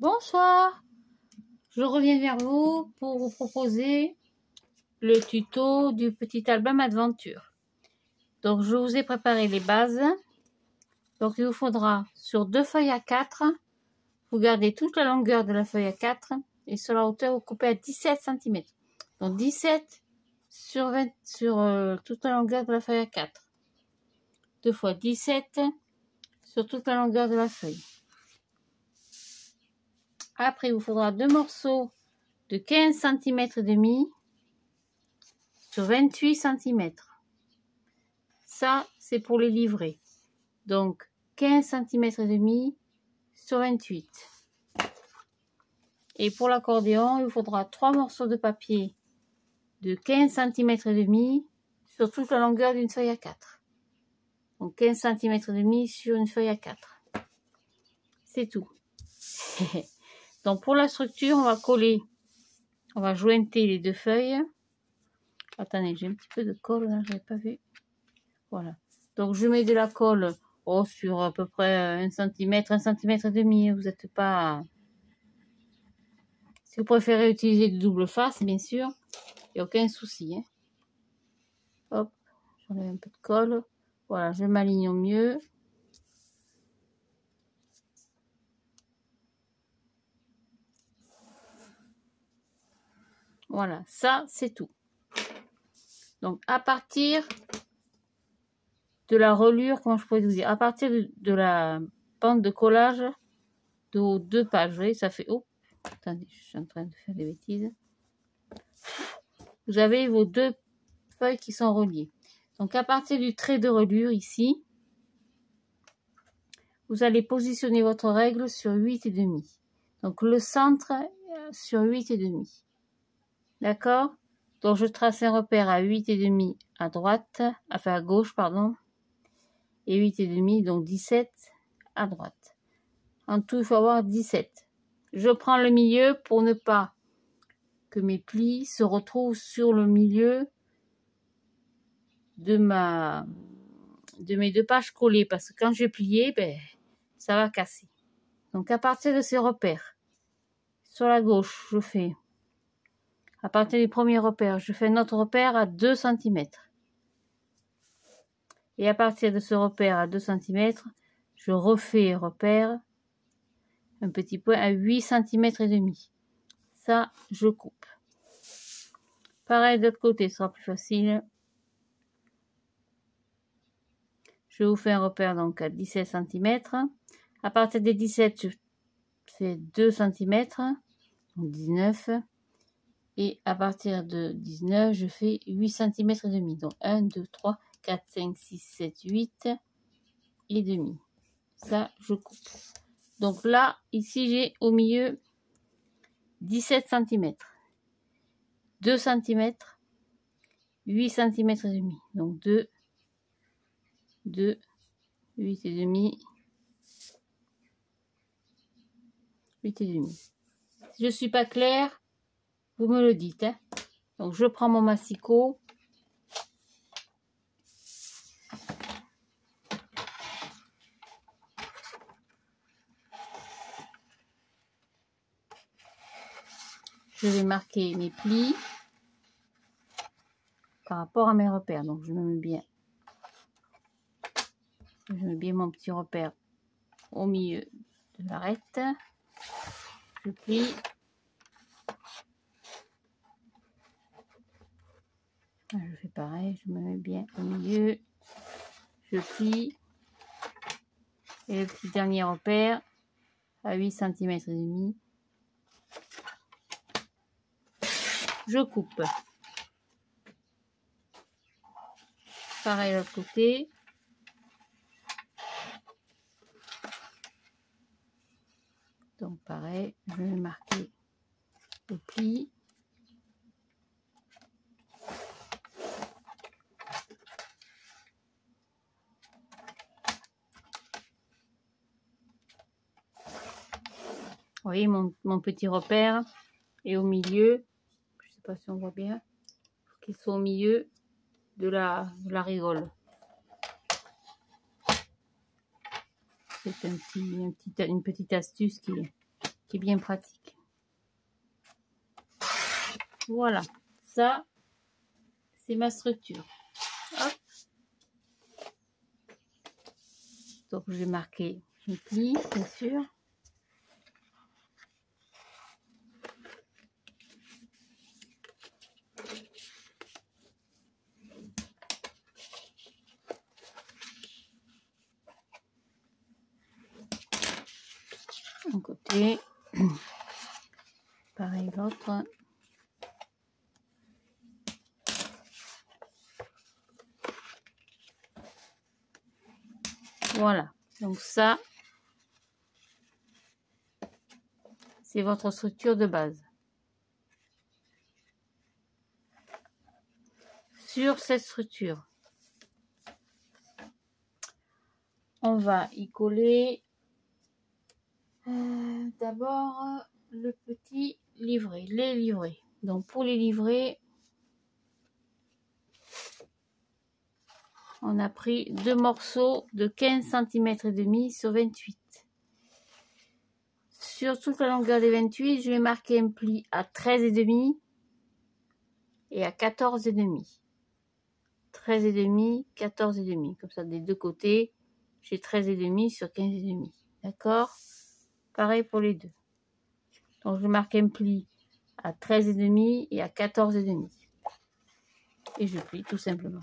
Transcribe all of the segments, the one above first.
Bonsoir, je reviens vers vous pour vous proposer le tuto du petit album Adventure. Donc je vous ai préparé les bases. Donc il vous faudra sur 2 feuilles à 4, vous gardez toute la longueur de la feuille à 4 et sur la hauteur vous coupez à 17 cm. Donc 17 sur 20 sur toute la longueur de la feuille à 4. 2 fois 17 sur toute la longueur de la feuille. Après, il vous faudra 2 morceaux de 15 cm et demi sur 28 cm. Ça, c'est pour les livrets. Donc, 15 cm et demi sur 28. Et pour l'accordéon, il vous faudra 3 morceaux de papier de 15 cm et demi sur toute la longueur d'une feuille à 4. Donc, 15 cm et demi sur une feuille à 4. C'est tout. Donc pour la structure, on va coller, on va jointer les 2 feuilles. Attendez, j'ai un petit peu de colle là, j'avais pas vu. Voilà. Donc je mets de la colle sur à peu près 1 cm, 1 cm et demi. Vous n'êtes pas. Si vous préférez utiliser de double face, bien sûr, il n'y a aucun souci. Hein. Hop, j'enlève un peu de colle. Voilà, je m'aligne au mieux. Voilà, ça c'est tout. Donc à partir de la relure, comment je pourrais vous dire, à partir de la bande de collage de 2 pages, vous voyez, ça fait, oh, attendez, je suis en train de faire des bêtises. Vous avez vos 2 feuilles qui sont reliées. Donc à partir du trait de relure ici, vous allez positionner votre règle sur 8,5. Donc le centre sur 8,5. D'accord? Donc je trace un repère à 8,5 à droite, enfin à gauche, pardon, et 8,5, donc 17 à droite. En tout, il faut avoir 17. Je prends le milieu pour ne pas que mes plis se retrouvent sur le milieu de mes 2 pages collées, parce que quand je vais plier, ben, ça va casser. Donc à partir de ces repères, sur la gauche, je fais, à partir du premier repère, je fais un autre repère à 2 cm. Et à partir de ce repère à 2 cm, je refais repère, un petit point à 8 cm et demi. Ça, je coupe. Pareil de l'autre côté, ce sera plus facile. Je vous fais un repère donc à 17 cm. À partir des 17, je fais 2 cm, donc 19. Et à partir de 19, je fais 8 cm et demi. Donc 1, 2, 3, 4, 5, 6, 7, 8 et demi. Ça, je coupe. Donc là, ici, j'ai au milieu 17 cm. 2 cm, 8 cm et demi. Donc 2, 8 et demi, 8 et demi. Si je suis pas claire, vous me le dites. Hein. Donc je prends mon massicot. Je vais marquer mes plis par rapport à mes repères. Donc je me mets bien. Je mets bien mon petit repère au milieu de l'arête. Je plie. Je fais pareil, je me mets bien au milieu. Je plie. Et le petit dernier repère à 8 cm et demi. Je coupe. Pareil de l'autre côté. Donc pareil, je vais marquer le pli. Vous voyez mon petit repère est au milieu. Je ne sais pas si on voit bien. Il faut qu'il soit au milieu de la rigole. C'est une petite astuce qui qui est bien pratique. Voilà, ça, c'est ma structure. Hop. Donc, je vais marquer les plis, bien sûr. Un côté, pareil l'autre. Voilà, donc ça, c'est votre structure de base. Sur cette structure, on va y coller d'abord le petit livret, les livrets. Donc pour les livrets, on a pris 2 morceaux de 15 cm et demi sur 28. Sur toute la longueur des 28, je vais marquer un pli à 13,5 et à 14,5. 13,5, 14,5. Comme ça, des deux côtés, j'ai 13,5 sur 15,5. D'accord? Pareil pour les deux. Donc, je marque un pli à 13,5 et à 14,5. Et je plie tout simplement.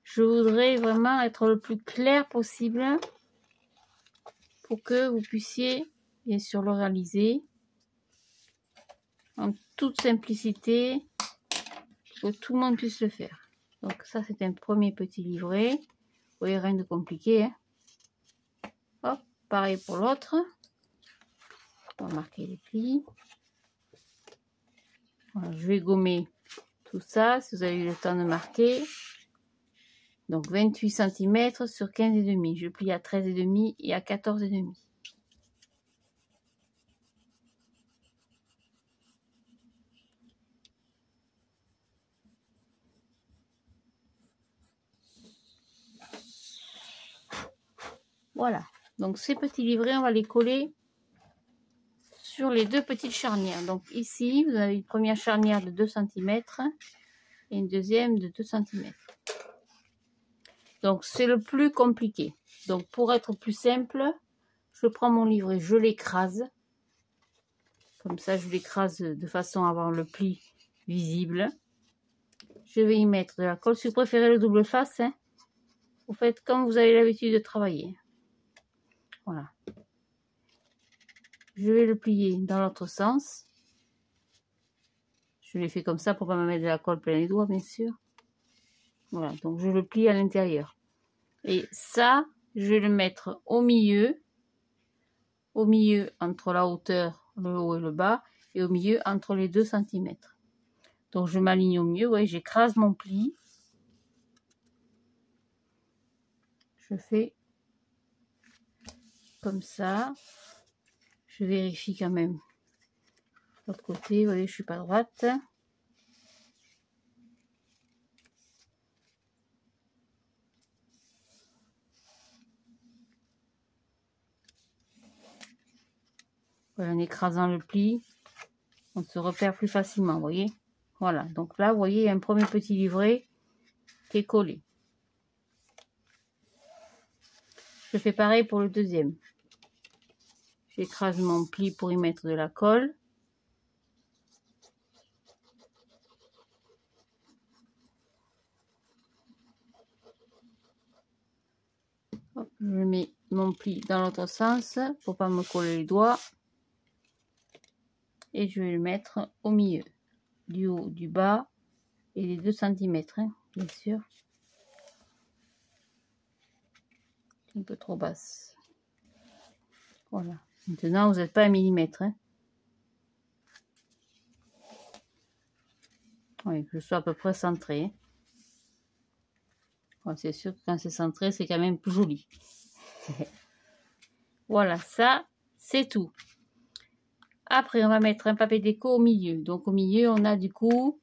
Je voudrais vraiment être le plus clair possible pour que vous puissiez, bien sûr, le réaliser en toute simplicité, pour que tout le monde puisse le faire. Donc ça, c'est un premier petit livret. Vous voyez, rien de compliqué, hein. Hop, pareil pour l'autre. On va marquer les plis. Voilà, je vais gommer tout ça, si vous avez eu le temps de marquer. Donc 28 cm sur 15,5. Je plie à 13,5 et à 14,5. Voilà. Donc ces petits livrets, on va les coller sur les deux petites charnières. Donc ici, vous avez une première charnière de 2 cm et une deuxième de 2 cm. Donc c'est le plus compliqué. Donc pour être plus simple, je prends mon livret, je l'écrase. Comme ça, je l'écrase de façon à avoir le pli visible. Je vais y mettre de la colle. Si vous préférez le double face, hein, vous faites comme vous avez l'habitude de travailler. Voilà. Je vais le plier dans l'autre sens. Je l'ai fait comme ça pour pas me mettre de la colle plein les doigts, bien sûr. Voilà, donc je le plie à l'intérieur. Et ça, je vais le mettre au milieu entre la hauteur, le haut et le bas, et au milieu entre les 2 cm. Donc je m'aligne au milieu, vous voyez, j'écrase mon pli. Je fais comme ça. Je vérifie quand même l'autre côté, vous voyez, je suis pas droite. Voilà, en écrasant le pli, on se repère plus facilement, vous voyez. Voilà, donc là, vous voyez, il y a un premier petit livret qui est collé. Je fais pareil pour le deuxième. J'écrase mon pli pour y mettre de la colle. Hop, je mets mon pli dans l'autre sens pour pas me coller les doigts. Et je vais le mettre au milieu, du haut, du bas et les 2 cm, hein, bien sûr. Un peu trop basse. Voilà. Maintenant, vous n'êtes pas à 1 mm. Hein. Oui, que je sois à peu près centré. Hein. Bon, c'est sûr que quand c'est centré, c'est quand même plus joli. Voilà, ça, c'est tout. Après, on va mettre un papier déco au milieu. Donc, au milieu, on a du coup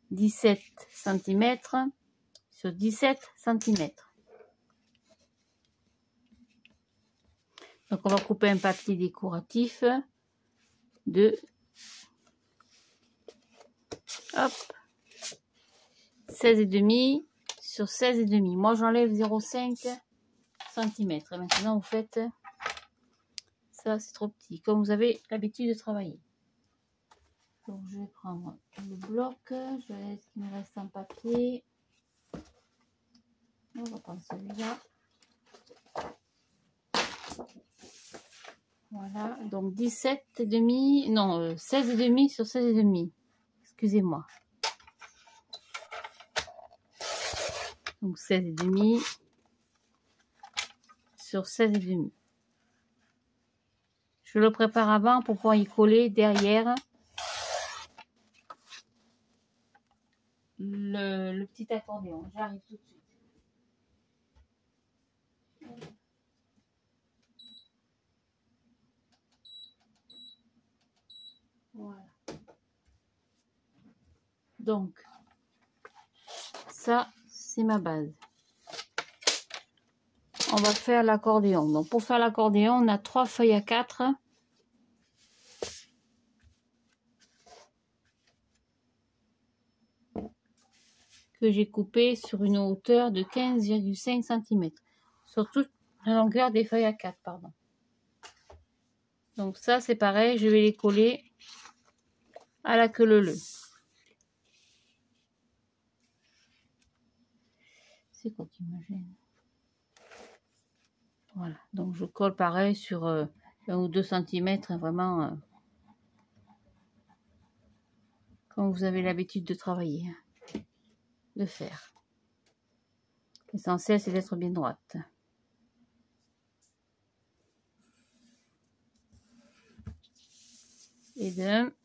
17 cm sur 17 cm. Donc on va couper un papier décoratif de hop 16,5 sur 16,5. Moi j'enlève 0,5 cm. Et maintenant vous faites ça, c'est trop petit, comme vous avez l'habitude de travailler. Donc je vais prendre le bloc, je laisse ce qu'il me reste en papier. On va prendre celui-là. Voilà, donc 17,5, non, 16,5 sur 16,5. Excusez-moi. Donc 16,5 sur 16,5. Je le prépare avant pour pouvoir y coller derrière le petit accordéon. J'arrive tout de suite. Voilà. Donc, ça, c'est ma base. On va faire l'accordéon. Donc, pour faire l'accordéon, on a 3 feuilles à 4. Que j'ai coupé sur une hauteur de 15,5 cm. Sur toute la longueur des feuilles à 4, pardon. Donc ça, c'est pareil, je vais les coller à la queue leu. C'est quoi qui me gêne? Voilà, donc je colle pareil sur 1 ou 2 cm, vraiment comme vous avez l'habitude de travailler, de faire. L'essentiel, c'est d'être bien droite. Et deux.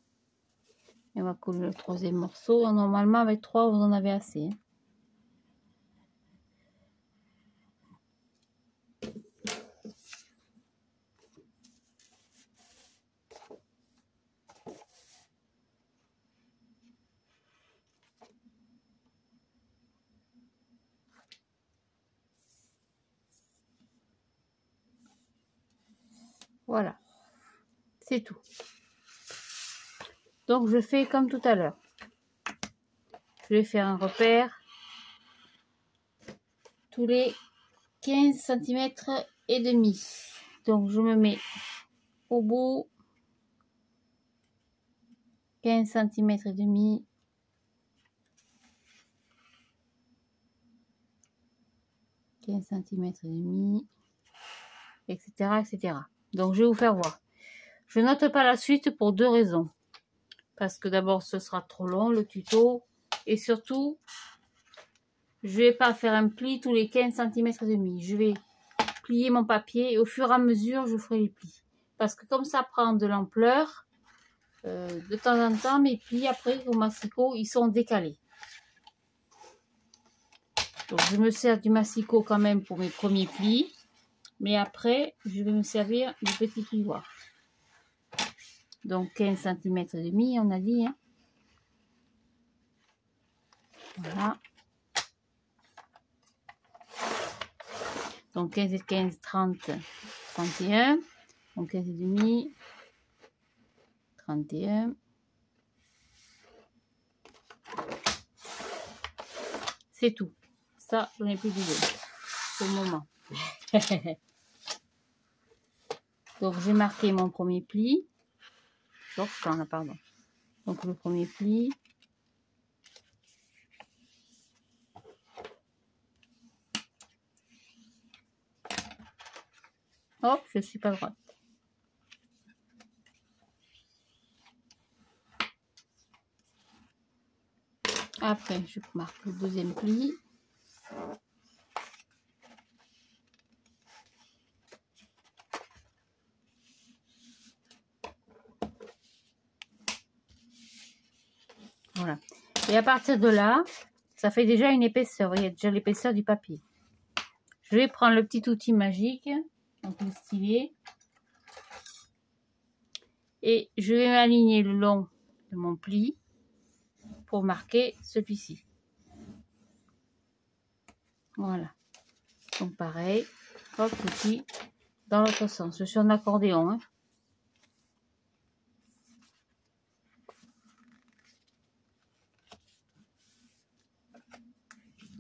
Et on va coller le troisième morceau. Normalement, avec 3, vous en avez assez. Voilà, c'est tout. Donc je fais comme tout à l'heure. Je vais faire un repère tous les 15 cm et demi. Donc je me mets au bout 15 cm et demi. 15 cm et demi, etc., etc. Donc je vais vous faire voir. Je note pas la suite pour 2 raisons. Parce que d'abord ce sera trop long le tuto. Et surtout, je vais pas faire un pli tous les 15 cm et demi. Je vais plier mon papier et au fur et à mesure je ferai les plis. Parce que comme ça prend de l'ampleur, de temps en temps mes plis après au massicot ils sont décalés. Donc je me sers du massicot quand même pour mes premiers plis. Mais après, je vais me servir du petit plioir. Donc 15 cm et demi, on a dit. Hein. Voilà. Donc 15 et 15, 30, 31. Donc 15 et demi, 31. C'est tout. Ça, j'en ai plus d'idée pour le moment. Donc j'ai marqué mon premier pli. Là, pardon. Donc le premier pli. Hop, je suis pas droite. Après, je marque le deuxième pli. Voilà. Et à partir de là, ça fait déjà une épaisseur. Vous voyez déjà l'épaisseur du papier. Je vais prendre le petit outil magique, donc le stylet. Et je vais m'aligner le long de mon pli pour marquer celui-ci. Voilà. Donc pareil, hop, outil, dans l'autre sens. Je suis en accordéon. Hein.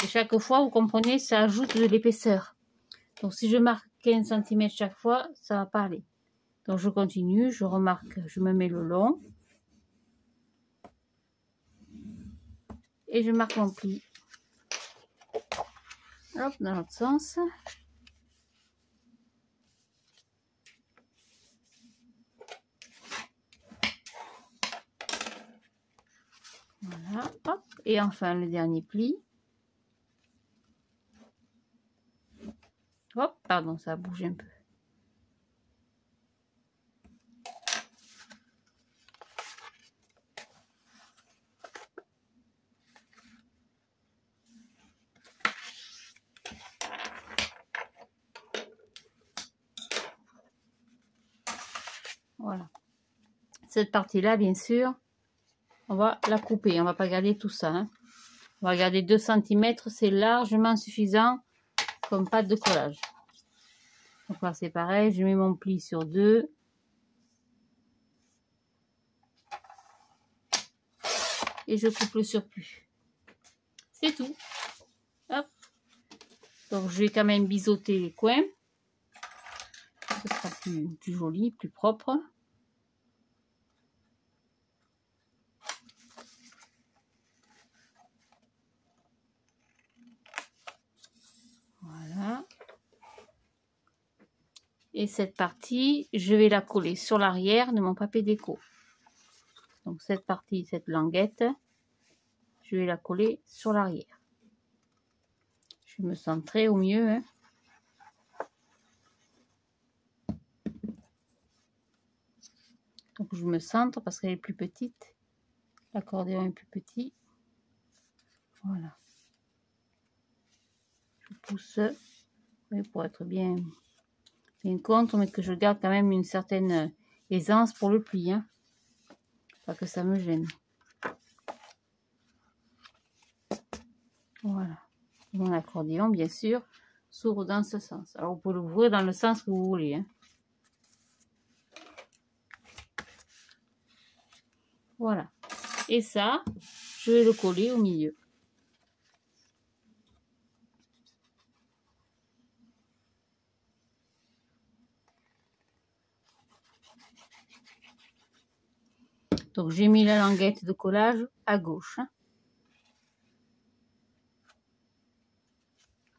Et chaque fois, vous comprenez, ça ajoute de l'épaisseur. Donc si je marque 15 cm chaque fois, ça va pas aller. Donc je continue, je remarque, je me mets le long. Et je marque mon pli. Hop, dans l'autre sens. Voilà, hop. Et enfin le dernier pli. Hop, pardon, ça a bougé un peu. Voilà. Cette partie-là, bien sûr, on va la couper. On va pas garder tout ça. Hein. On va garder 2 cm. C'est largement suffisant comme pâte de collage. Donc là, c'est pareil. Je mets mon pli sur 2. Et je coupe le surplus. C'est tout. Hop. Donc, je vais quand même biseauter les coins. Ce sera plus joli, plus propre. Voilà. Et cette partie, je vais la coller sur l'arrière de mon papier déco. Donc cette partie, cette languette, je vais la coller sur l'arrière. Je vais me centrer au mieux. Hein. Donc je me centre parce qu'elle est plus petite. L'accordéon est plus petit. Voilà. Je pousse pour être bien contre, mais que je garde quand même une certaine aisance pour le pli. Hein. Pas que ça me gêne. Voilà. Mon accordéon, bien sûr, s'ouvre dans ce sens. Alors, vous pouvez l'ouvrir dans le sens que vous voulez. Hein. Voilà. Et ça, je vais le coller au milieu. Donc, j'ai mis la languette de collage à gauche. Hein.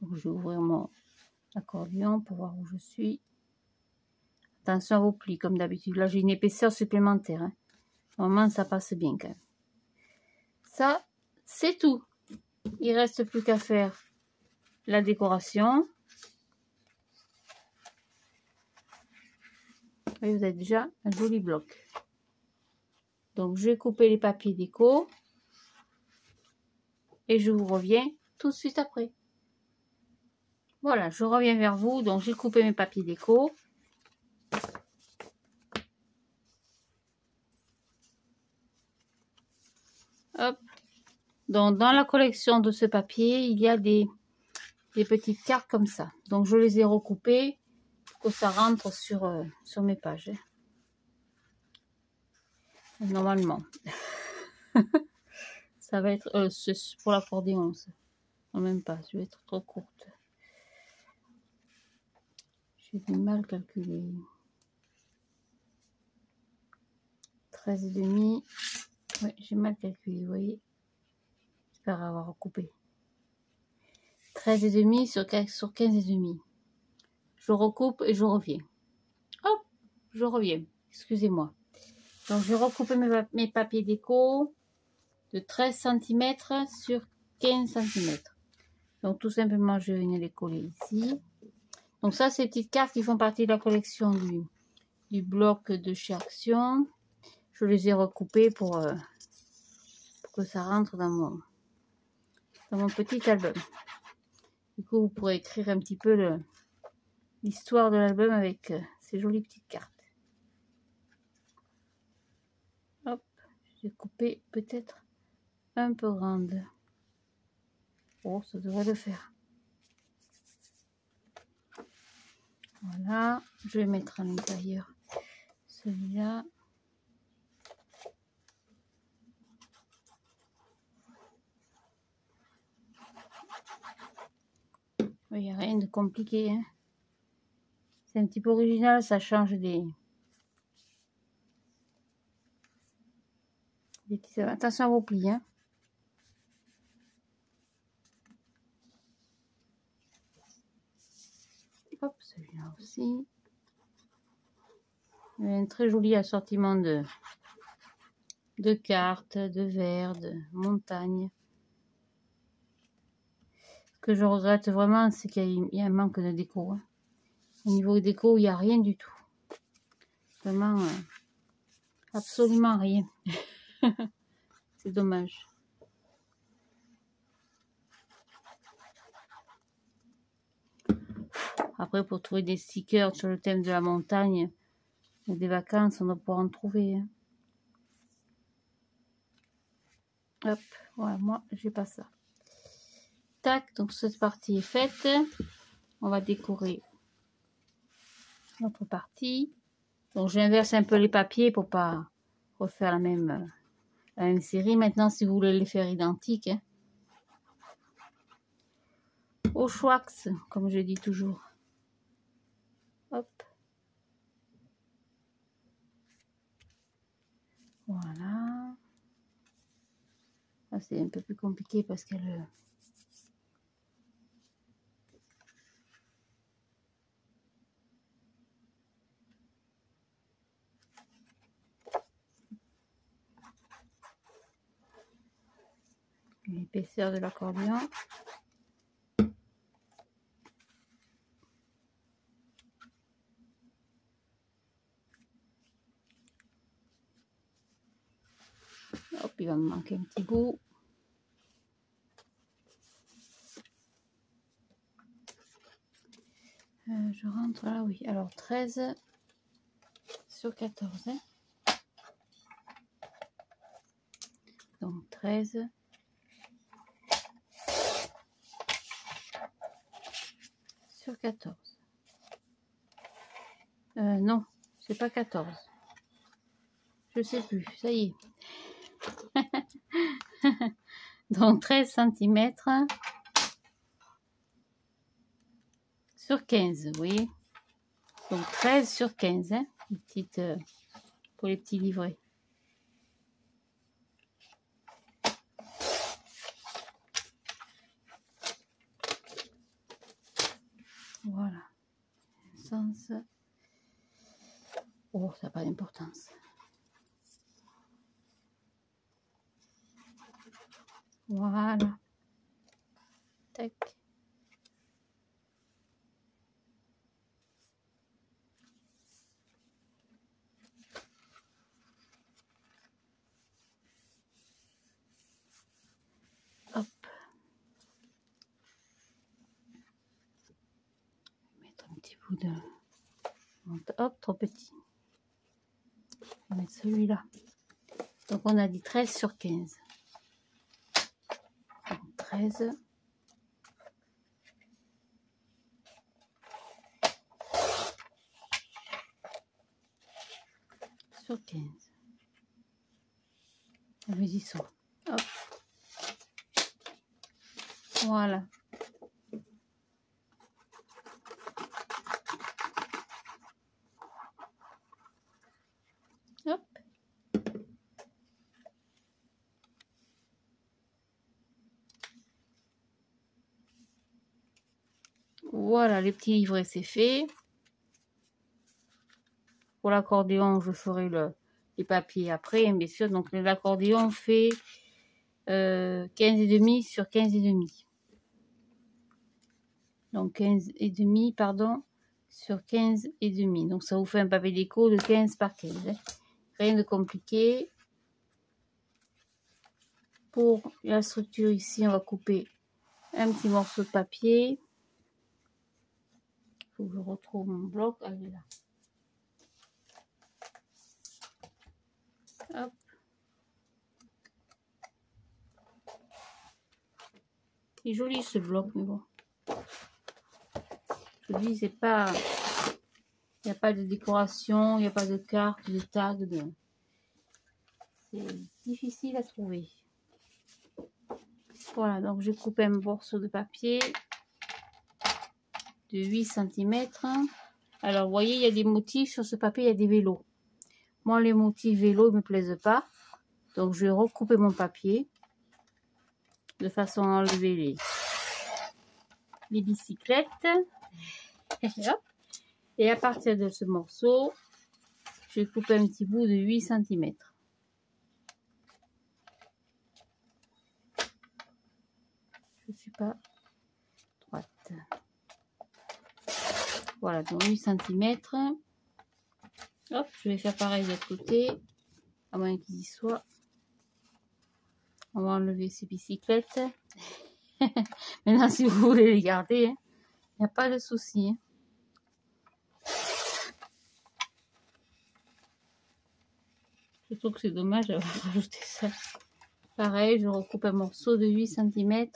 Donc, je vais ouvrir mon accordéon pour voir où je suis. Attention à vos plis, comme d'habitude. Là, j'ai une épaisseur supplémentaire. Hein. Normalement, ça passe bien quand même. Ça, c'est tout. Il reste plus qu'à faire la décoration. Et vous avez déjà un joli bloc. Donc, je vais couper les papiers déco. Et je vous reviens tout de suite après. Voilà, je reviens vers vous. Donc, j'ai coupé mes papiers déco. Hop. Donc, dans la collection de ce papier, il y a des petites cartes comme ça. Donc, je les ai recoupées pour que ça rentre sur mes pages. Normalement. Ça va être pour l'accordéon. Non, même pas. Je vais être trop courte. J'ai du mal calculer. 13,5. Oui, j'ai mal calculé, vous voyez. J'espère avoir recoupé. 13,5 sur 15,5. Je recoupe et je reviens. Hop, je reviens. Excusez-moi. Donc, je recoupe mes papiers déco de 13 cm sur 15 cm. Donc, tout simplement, je viens les coller ici. Donc, ça, ces petites cartes qui font partie de la collection du bloc de chez Action. Je les ai recoupées pour que ça rentre dans mon petit album. Du coup, vous pourrez écrire un petit peu l'histoire de l'album avec ces jolies petites cartes. Hop, j'ai coupé peut-être un peu grande. Oh, ça devrait le faire. Voilà, je vais mettre à l'intérieur celui-là. Il n'y a rien de compliqué, hein. C'est un petit peu original, ça change des petits... Attention à vos plis, hein. Hop, celui-là aussi. Il y a un très joli assortiment de cartes, de verres, de montagnes. Ce que je regrette vraiment, c'est qu'il y a un manque de déco, hein. Au niveau déco, il n'y a rien du tout. Vraiment, absolument rien. C'est dommage. Après, pour trouver des stickers sur le thème de la montagne ou des vacances, on doit pouvoir en trouver, hein. Hop, voilà, moi, j'ai pas ça. Tac, donc cette partie est faite. On va décorer notre partie. Donc, j'inverse un peu les papiers pour pas refaire la même série. Maintenant, si vous voulez les faire identiques, hein, au Schwax, comme je dis toujours. Hop. Voilà. C'est un peu plus compliqué parce qu'elle... l'épaisseur de l'accordéon. Hop, il va me manquer un petit bout. Je rentre là, oui. Alors 13 sur 14. Hein. Donc 13 sur 14. Non, c'est pas 14. Je sais plus, ça y est. Donc 13 cm sur 15, vous voyez. Donc 13 sur 15, hein, une petite, pour les petits livrets. Voilà. Sens. Oh, ça n'a pas d'importance. Voilà. Tac. Hop. Mettre un petit bout de... Hop, trop petit. On va mettre celui-là. Donc on a dit 13 sur 15. Donc 13. Sur 15. Réduisons. Hop. Voilà. Hop. Voilà, les petits livrets, c'est fait. Pour l'accordéon, je ferai les papiers après, hein, bien sûr. Donc l'accordéon fait 15,5 sur 15,5. Donc 15,5, pardon, sur 15,5. Donc ça vous fait un papier déco de 15 par 15. Hein. Rien de compliqué. Pour la structure ici, on va couper un petit morceau de papier. Il faut que je retrouve mon bloc. Elle est là. Hop. Il est joli ce bloc, mais bon. Je dis, c'est pas Il n'y a pas de décoration, il n'y a pas de carte, de tag. C'est difficile à trouver. Voilà, donc je coupe un morceau de papier de 8 cm. Alors, vous voyez, il y a des motifs sur ce papier, il y a des vélos. Moi, les motifs vélos ne me plaisent pas. Donc, je vais recouper mon papier de façon à enlever les bicyclettes. Et à partir de ce morceau, je coupe un petit bout de 8 cm. Je ne suis pas droite. Voilà, donc 8 cm. Hop, je vais faire pareil de l'autre côté, à moins qu'ils y soient. On va enlever ces bicyclettes. Maintenant, si vous voulez les garder, il n'y a pas de souci. Hein. Je trouve que c'est dommage d'avoir rajouté ça. Pareil, je recoupe un morceau de 8 cm.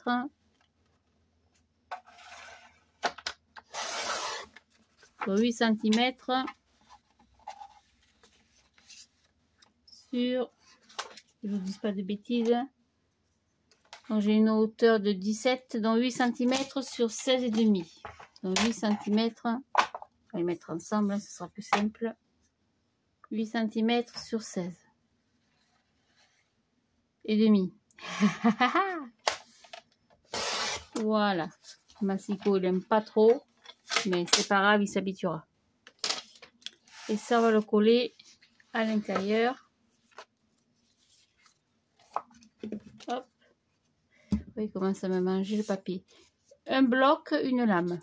Sur 8 cm. Sur, je ne vous dis pas de bêtises. Donc j'ai une hauteur de 17, donc 8 cm sur 16,5. Donc 8 cm, on va les mettre ensemble, hein, ce sera plus simple. 8 cm sur 16. Et demi. Voilà. Massicot, il n'aime pas trop, mais c'est pas grave, il s'habituera. Et ça, on va le coller à l'intérieur. Hop. Il commence à me manger le papier. Un bloc, une lame.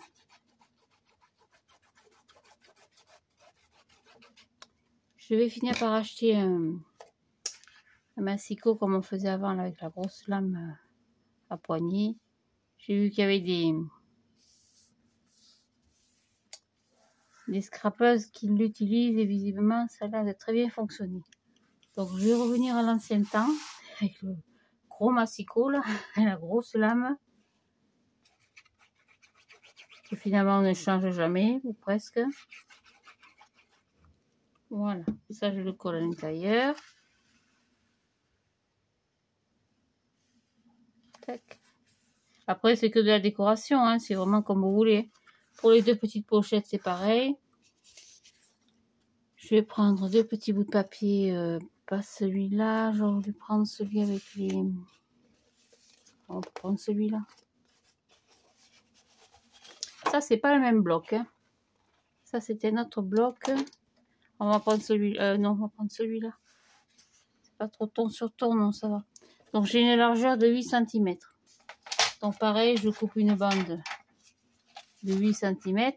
Je vais finir par acheter un massicot comme on faisait avant là, avec la grosse lame à poignée. J'ai vu qu'il y avait des scrapeuses qui l'utilisent et visiblement ça a l'air de très bien fonctionner. Donc je vais revenir à l'ancien temps avec le gros massicot là, et la grosse lame. Que finalement on ne change jamais, ou presque. Voilà, ça je le colle à l'intérieur. Tac. Après c'est que de la décoration, hein, c'est vraiment comme vous voulez. Pour les deux petites pochettes c'est pareil. Je vais prendre deux petits bouts de papier, pas celui-là, j'aurais dû prendre celui avec les... On va prendre celui-là. Ça c'est pas le même bloc, hein. Ça c'était notre bloc. On va prendre celui-là, non, on va prendre celui-là. C'est pas trop ton sur ton, non, ça va. Donc j'ai une largeur de 8 cm. Donc pareil, je coupe une bande de 8 cm.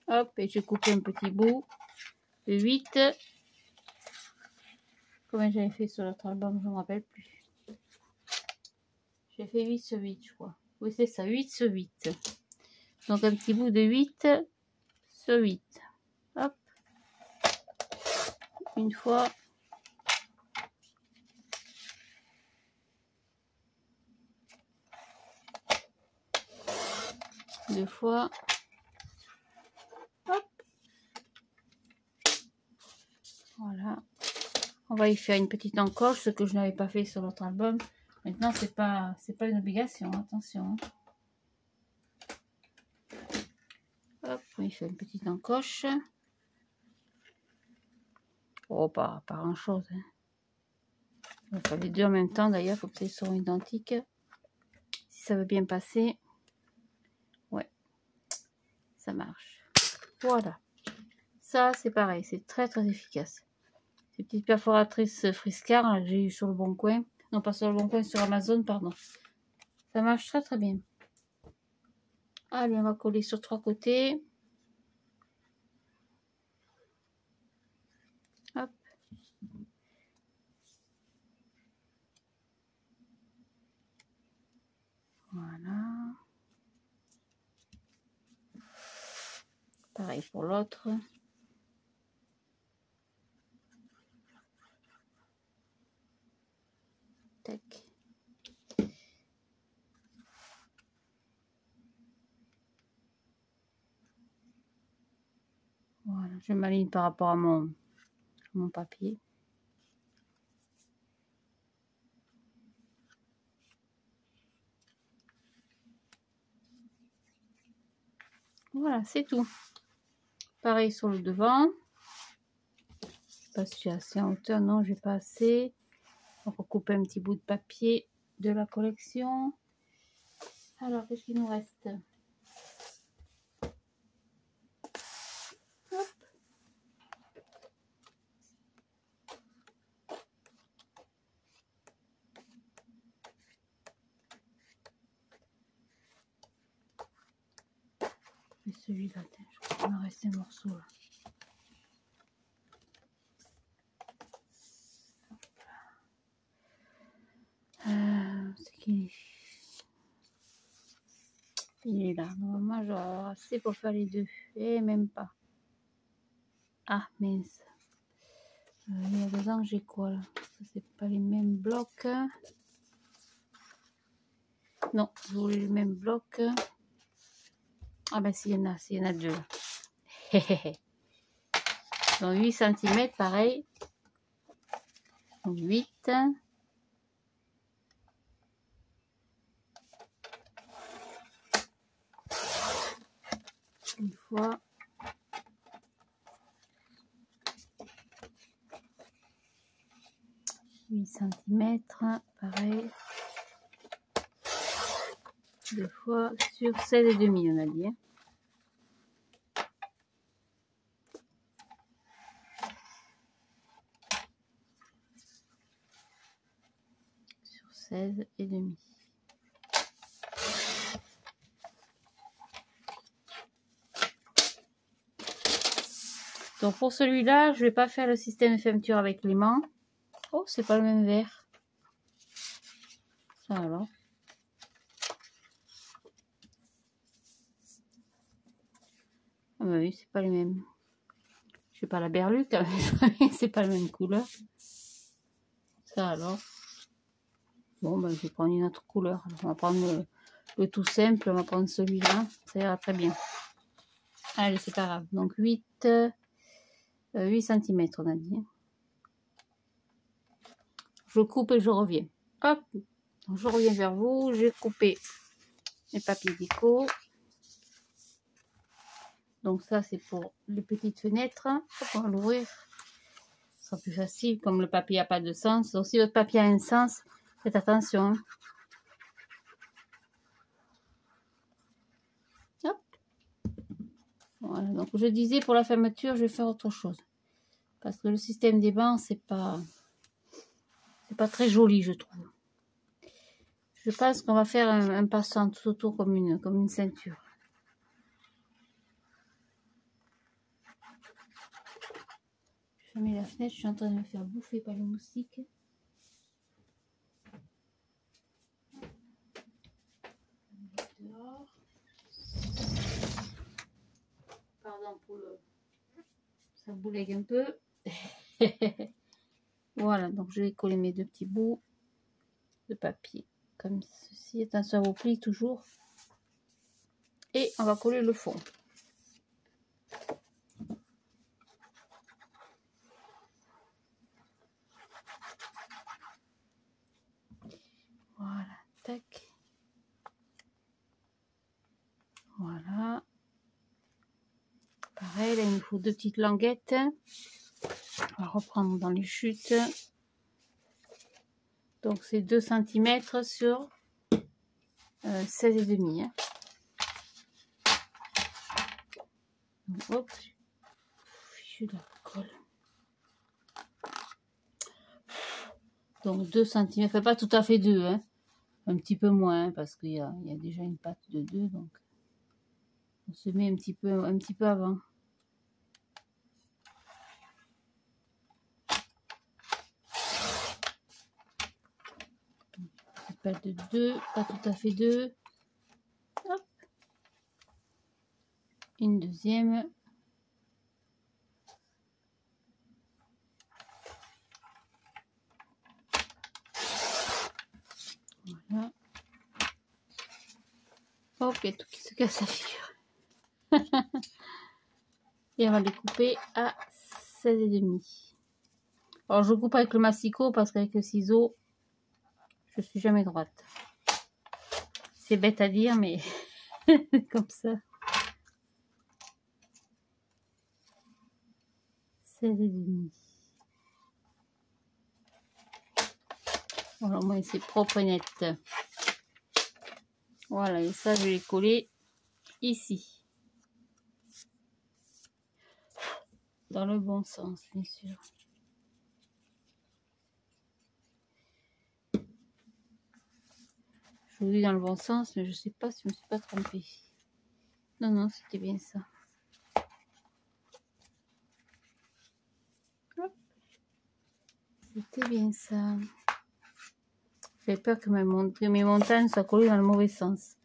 Hop, et je coupe un petit bout de 8. Combien j'avais fait sur l'autre album, je ne me rappelle plus. J'ai fait 8 sur 8, je crois. Oui, c'est ça, 8 sur 8. Donc un petit bout de 8 sur 8. Hop. Une fois. Deux fois. Hop. Voilà. On va y faire une petite encoche, ce que je n'avais pas fait sur l'autre album. Maintenant, c'est pas une obligation, attention. Hop, on y fait une petite encoche. Oh, pas grand chose. Hein. On va faire les deux en même temps d'ailleurs, comme ça ils seront identiques. Si ça veut bien passer. Ouais, ça marche. Voilà. Ça, c'est pareil, c'est très très efficace. Ces petites perforatrices Friscar que j'ai eu sur le Bon Coin. Non, pas sur le Bon Coin, sur Amazon, pardon. Ça marche très très bien. Allez, on va coller sur 3 côtés. Hop. Voilà. Pareil pour l'autre. Tac. je m'aligne par rapport à mon papier. Voilà, c'est tout. Pareil sur le devant. Je sais pas si j'ai assez en hauteur. Non, j'ai pas assez. On va recouper un petit bout de papier de la collection. Alors, qu'est-ce qu'il nous reste? Hop. Et celui-là, je crois qu'il m'a resté un morceau là. C'est qui? Il est là. Normalement, j'aurai assez pour faire les deux. Et même pas. Ah, mince. Il y a dedans, j'ai quoi là? Ça, c'est pas les mêmes blocs. Non, je voulais les mêmes blocs. Ah ben, s'il y en a deux. Donc 8 cm, pareil. Donc 8. Une fois. « 8 cm, pareil. 2 fois sur 16,5, on a dit. Hein. Sur 16,5. Donc pour celui-là, je vais pas faire le système de fermeture avec l'aimant. Oh, c'est pas le même verre. Ça alors. Ah bah oui, c'est pas les mêmes. Je sais pas la berluque, c'est pas la même couleur. Ça alors. Bon, ben, je vais prendre une autre couleur. Alors, on va prendre le tout simple, on va prendre celui-là. Ça ira très bien. Allez, c'est pas grave. Donc 8 cm, on a dit. Je coupe et je reviens. Hop, donc, je reviens vers vous. J'ai coupé mes papiers déco. Donc ça, c'est pour les petites fenêtres. Hop, on va l'ouvrir. Ce sera plus facile, comme le papier n'a pas de sens. Donc si votre papier a un sens, faites attention. Hop. Voilà, donc je disais, pour la fermeture, je vais faire autre chose. Parce que le système des bancs, c'est pas très joli, je trouve. Je pense qu'on va faire un passant tout autour comme une ceinture. Je ferme la fenêtre, je suis en train de me faire bouffer par les moustiques. Dehors. Pardon pour le... Ça boulegue un peu. Voilà, donc je vais coller mes deux petits bouts de papier comme ceci. Attention au pli toujours. Et on va coller le fond. Voilà, tac. Voilà. Pareil, là il nous faut deux petites languettes. On va reprendre dans les chutes. Donc c'est 2 cm sur 16,5. Hein. Hop, fichu de la colle. Donc 2 cm, enfin pas tout à fait 2, hein. Un petit peu moins, hein, parce qu'il y a déjà une patte de 2, donc on se met un petit peu avant. Une patte de 2, pas tout à fait 2. Hop. Une deuxième. Voilà. Ok, tout qui se casse la figure. Et on va les couper à 16,5. Alors je coupe avec le massicot parce qu'avec le ciseau, je suis jamais droite. C'est bête à dire, mais comme ça. 16,5. Voilà, au moins c'est propre et net. Voilà, et ça je vais les coller ici. Dans le bon sens, bien sûr. Je vous dis dans le bon sens, mais je sais pas si je me suis pas trompée. Non, non, c'était bien ça. C'était bien ça. J'ai peur que mes montagnes soient collées dans le mauvais sens.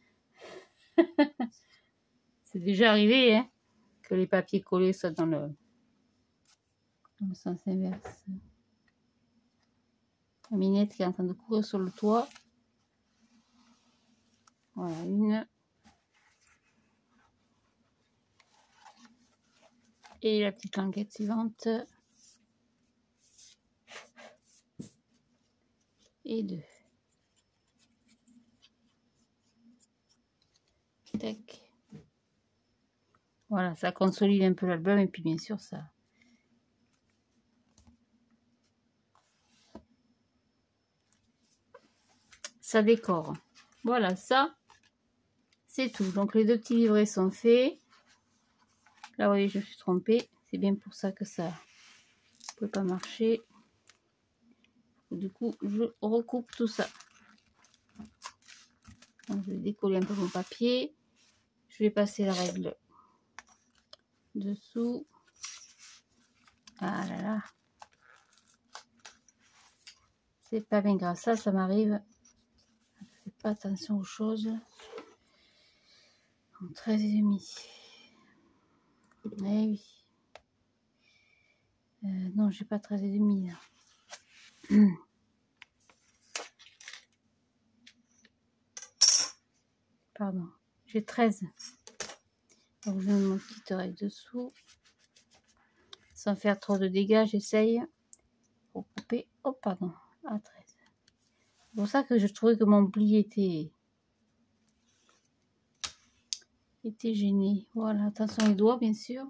C'est déjà arrivé, hein, que les papiers collés soient dans le sens inverse. La minette qui est en train de courir sur le toit. Voilà, une. Et la petite languette suivante. Et 2. Tac. Voilà, ça consolide un peu l'album et puis bien sûr ça décore. Voilà, ça c'est tout. Donc les 2 petits livrets sont faits. Là, vous voyez, je me suis trompée. C'est bien pour ça que ça ne peut pas marcher. Du coup, je recoupe tout ça. Donc, je vais décoller un peu mon papier. Je vais passer la règle dessous. Ah là là. C'est pas bien grave. Ça m'arrive. Je fais pas attention aux choses. En 13,5. Eh oui. Non, j'ai pas 13,5 là. Pardon. J'ai 13. Donc je mets mon petite règle dessous. Sans faire trop de dégâts, j'essaye. Pour couper. Oh pardon. À 13. C'est pour ça que je trouvais que mon pli était gêné. Voilà, attention les doigts bien sûr.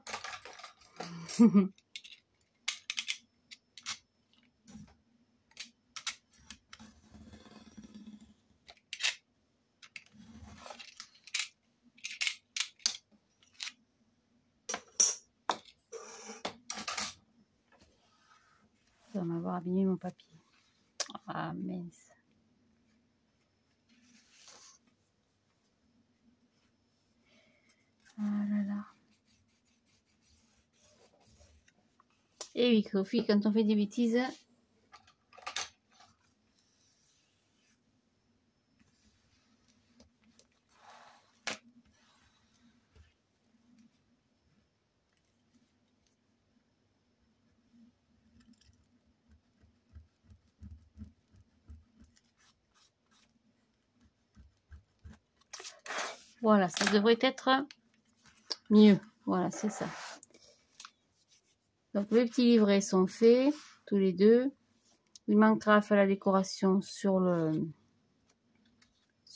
Ça va m'avoir abîmé mon papier. Ah mince. Ah là là. Et oui, Sophie, quand on fait des bêtises. Voilà, ça devrait être mieux. Voilà, c'est ça. Donc les petits livrets sont faits, tous les 2. Il manquera à faire la décoration sur le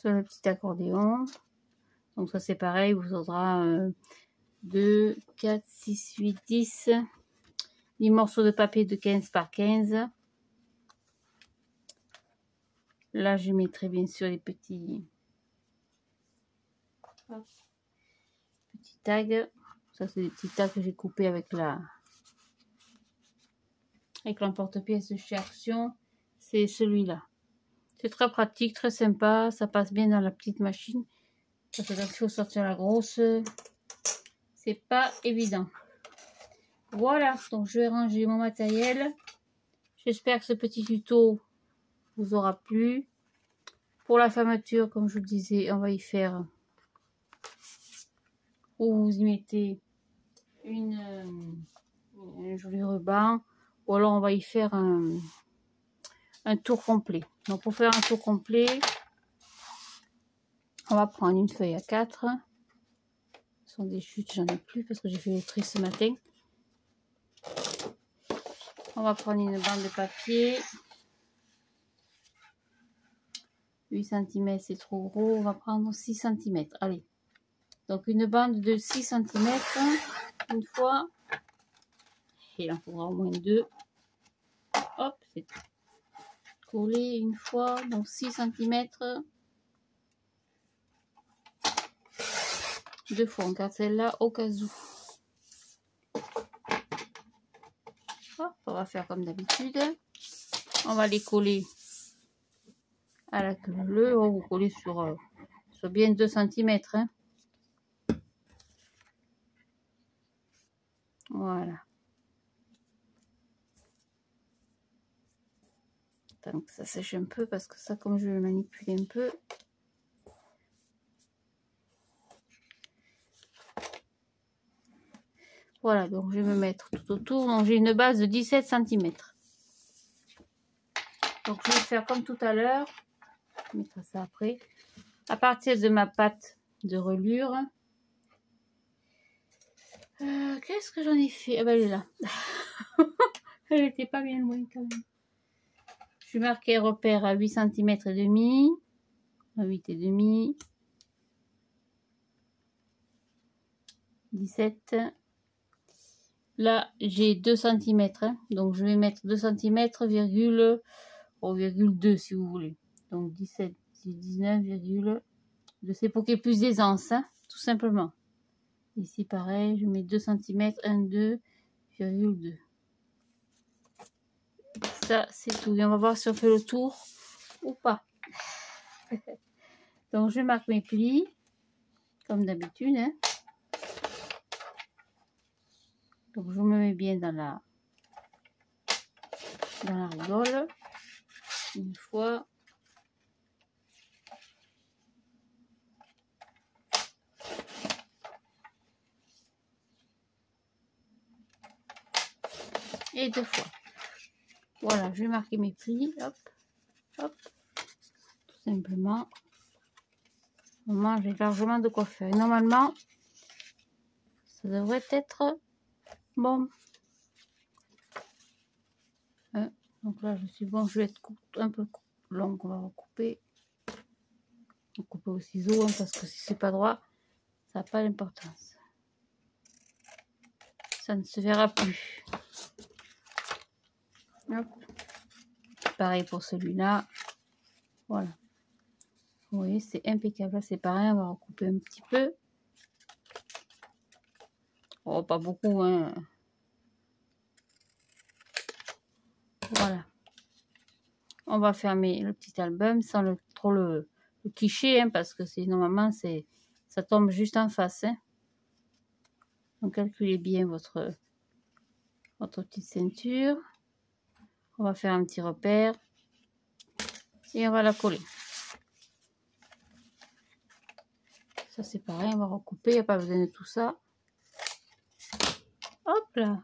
petit accordéon. Donc ça c'est pareil, vous aura 2, 4, 6, 8, 10. 10 morceaux de papier de 15 par 15. Là je mettrai bien sûr les petits tags. Ça c'est des petits tags que j'ai coupés avec l'emporte-pièce de chez Action. C'est celui-là. C'est très pratique, très sympa. Ça passe bien dans la petite machine. Parce que quand il faut sortir la grosse, c'est pas évident. Voilà, donc je vais ranger mon matériel. J'espère que ce petit tuto vous aura plu. Pour la fermeture, comme je vous le disais, on va y faire où vous y mettez un joli ruban, ou alors on va y faire un tour complet. Donc pour faire un tour complet, on va prendre une feuille A4 Ce sont des chutes, j'en ai plus parce que j'ai fait le tri ce matin. On va prendre une bande de papier. 8 cm c'est trop gros, on va prendre 6 cm. Allez. Donc une bande de 6 cm une fois. Et il en faudra au moins 2. Hop, c'est collé une fois, donc 6 cm. 2 fois, on garde celle-là au cas où. Hop, on va faire comme d'habitude. On va les coller à la queue bleue. On va vous coller sur bien 2 cm. Hein. Voilà. Tant que ça sèche un peu, parce que ça, comme je vais le manipuler un peu. Voilà, donc je vais me mettre tout autour. Donc j'ai une base de 17 cm. Donc je vais faire comme tout à l'heure. Je mettrai ça après. À partir de ma pâte de relure. Qu'est-ce que j'en ai fait? Ah ben elle est là. Elle n'était pas bien loin quand même. Je vais marquer repère à 8 cm et demi. À 8 et demi. 17. Là, j'ai 2 cm. Hein, donc je vais mettre 2 cm, virgule 2 si vous voulez. Donc 17, 19, c'est pour qu'il y ait plus d'aisance, hein, tout simplement. Ici, pareil, je mets 2 cm, 1, 2, virgule 2. Ça, c'est tout. Et on va voir si on fait le tour ou pas. Donc, je marque mes plis, comme d'habitude. Hein. Donc, je me mets bien dans la rigole. Une fois. Et 2 fois. Voilà, je vais marquer mes plis. Hop, hop. Tout simplement. Normalement, j'ai largement de quoi faire. Et normalement, ça devrait être bon. Donc là, je suis bon. Je vais être un peu long. On va recouper. On coupe au ciseau hein, parce que si c'est pas droit, ça n'a pas d'importance. Ça ne se verra plus. Hop. Pareil pour celui-là. Voilà. Vous voyez, c'est impeccable. Là, c'est pareil. On va recouper un petit peu. Oh, pas beaucoup, hein. Voilà. On va fermer le petit album sans trop le cliché, hein, parce que c'est normalement, ça tombe juste en face. Hein. Donc, calculez bien votre petite ceinture. On va faire un petit repère. Et on va la coller. Ça, c'est pareil. On va recouper. Il n'y a pas besoin de tout ça. Hop là.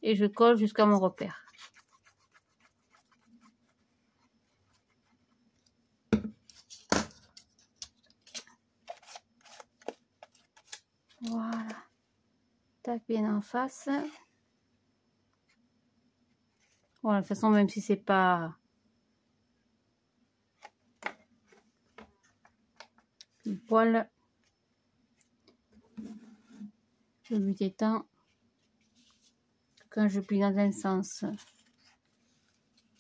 Et je colle jusqu'à mon repère. Voilà. Tac, bien en face. Voilà, de toute façon, même si c'est pas le poil, le but étant que quand je plie dans un sens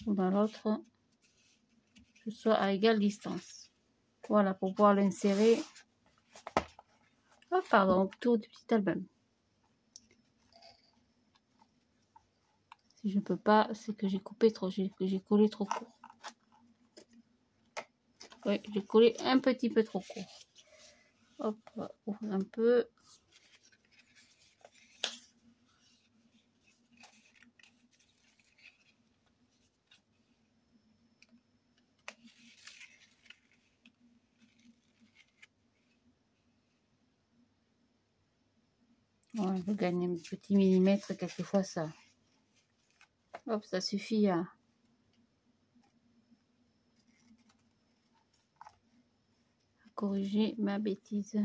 ou dans l'autre, je sois à égale distance. Voilà, pour pouvoir l'insérer. Oh, pardon, autour du petit album. Si je peux pas, c'est que j'ai coupé trop, que j'ai collé trop court. Oui, j'ai collé un petit peu trop court. Hop, on va ouvrir un peu. Voilà, je gagne un petit millimètre, quelquefois ça. Hop, ça suffit à corriger ma bêtise.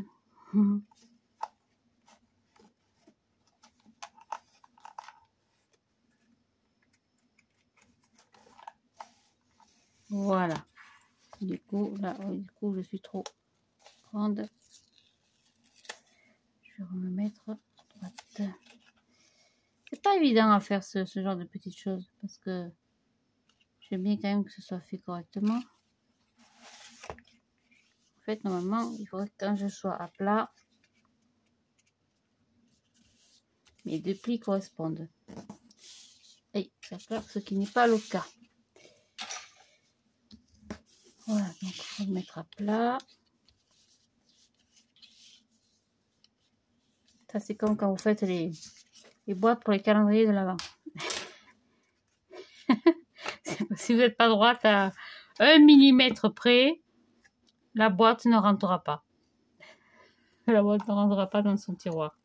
Voilà. Du coup, là, je suis trop grande. Je vais me mettre à droite. C'est pas évident à faire ce genre de petites choses parce que j'aime bien quand même que ce soit fait correctement. En fait, normalement, il faudrait que quand je sois à plat, mes deux plis correspondent. Et ça claque, ce qui n'est pas le cas. Voilà, donc on va le mettre à plat. Ça, c'est comme quand vous faites les boîtes pour les calendriers de l'Avent. Si vous n'êtes pas droite à 1 mm près, la boîte ne rentrera pas. La boîte ne rentrera pas dans son tiroir.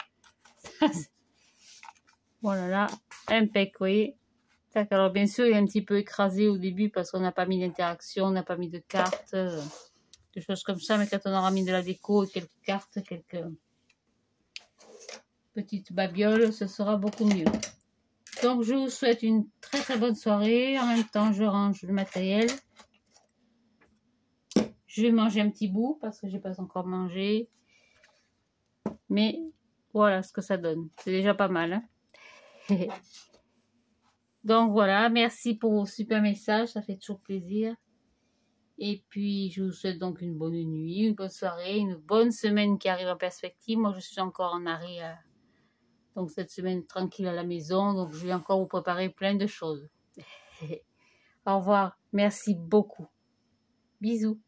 Voilà, là, impec, vous voyez. Alors, bien sûr, il est un petit peu écrasé au début parce qu'on n'a pas mis d'interaction, on n'a pas mis de cartes, des choses comme ça. Mais quand on aura mis de la déco, quelques cartes, quelques petites babioles, ce sera beaucoup mieux. Donc, je vous souhaite une très très bonne soirée. En même temps, je range le matériel. Je vais manger un petit bout parce que je n'ai pas encore mangé. Mais voilà ce que ça donne. C'est déjà pas mal. Hein. Donc voilà, merci pour vos super messages. Ça fait toujours plaisir. Et puis, je vous souhaite donc une bonne nuit, une bonne soirée, une bonne semaine qui arrive en perspective. Moi, je suis encore en arrêt. Donc, cette semaine tranquille à la maison. Donc, je vais encore vous préparer plein de choses. Au revoir. Merci beaucoup. Bisous.